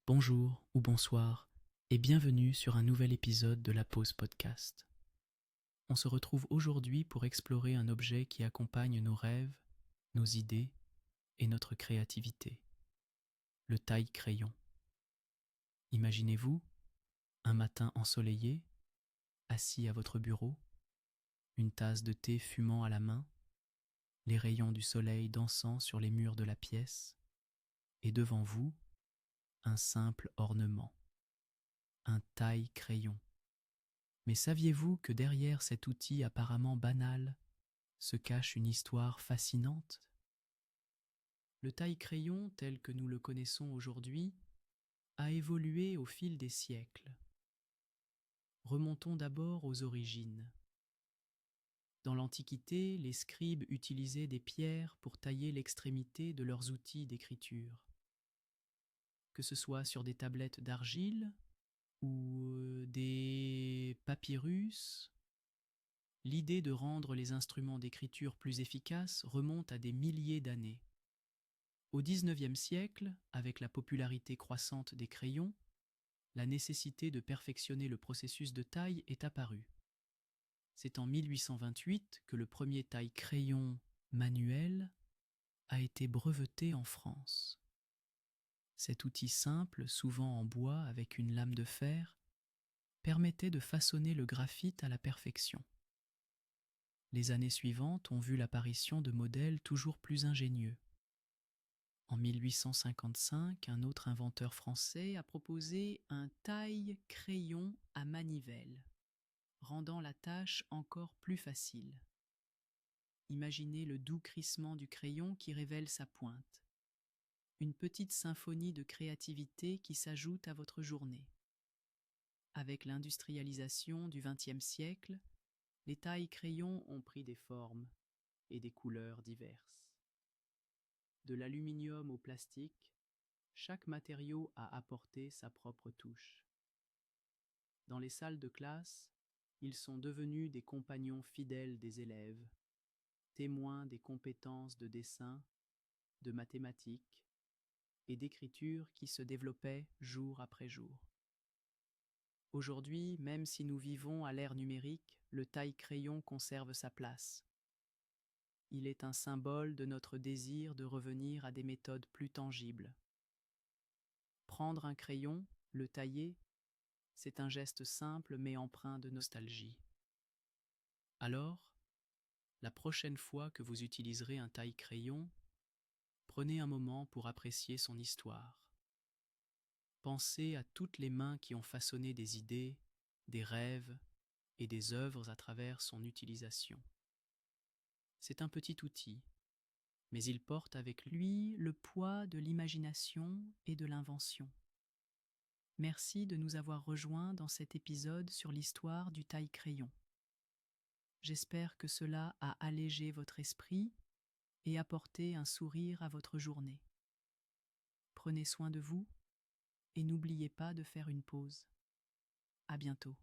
Bonjour ou bonsoir et bienvenue sur un nouvel épisode de la Pause Podcast. On se retrouve aujourd'hui pour explorer un objet qui accompagne nos rêves, nos idées et notre créativité, le taille-crayon. Imaginez-vous, un matin ensoleillé, assis à votre bureau, une tasse de thé fumant à la main, les rayons du soleil dansant sur les murs de la pièce, et devant vous, un simple ornement, un taille-crayon. Mais saviez-vous que derrière cet outil apparemment banal se cache une histoire fascinante ? Le taille-crayon tel que nous le connaissons aujourd'hui a évolué au fil des siècles. Remontons d'abord aux origines. Dans l'Antiquité, les scribes utilisaient des pierres pour tailler l'extrémité de leurs outils d'écriture. Que ce soit sur des tablettes d'argile ou des papyrus, l'idée de rendre les instruments d'écriture plus efficaces remonte à des milliers d'années. Au XIXe siècle, avec la popularité croissante des crayons, la nécessité de perfectionner le processus de taille est apparue. C'est en 1828 que le premier taille-crayon manuel a été breveté en France. Cet outil simple, souvent en bois avec une lame de fer, permettait de façonner le graphite à la perfection. Les années suivantes ont vu l'apparition de modèles toujours plus ingénieux. En 1855, un autre inventeur français a proposé un taille-crayon à manivelle, rendant la tâche encore plus facile. Imaginez le doux crissement du crayon qui révèle sa pointe. Une petite symphonie de créativité qui s'ajoute à votre journée. Avec l'industrialisation du XXe siècle, les taille-crayons ont pris des formes et des couleurs diverses. De l'aluminium au plastique, chaque matériau a apporté sa propre touche. Dans les salles de classe, ils sont devenus des compagnons fidèles des élèves, témoins des compétences de dessin, de mathématiques et d'écriture qui se développaient jour après jour. Aujourd'hui, même si nous vivons à l'ère numérique, le taille-crayon conserve sa place. Il est un symbole de notre désir de revenir à des méthodes plus tangibles. Prendre un crayon, le tailler, c'est un geste simple mais empreint de nostalgie. Alors, la prochaine fois que vous utiliserez un taille-crayon, prenez un moment pour apprécier son histoire. Pensez à toutes les mains qui ont façonné des idées, des rêves et des œuvres à travers son utilisation. C'est un petit outil, mais il porte avec lui le poids de l'imagination et de l'invention. Merci de nous avoir rejoints dans cet épisode sur l'histoire du taille-crayon. J'espère que cela a allégé votre esprit et apporté un sourire à votre journée. Prenez soin de vous et n'oubliez pas de faire une pause. À bientôt.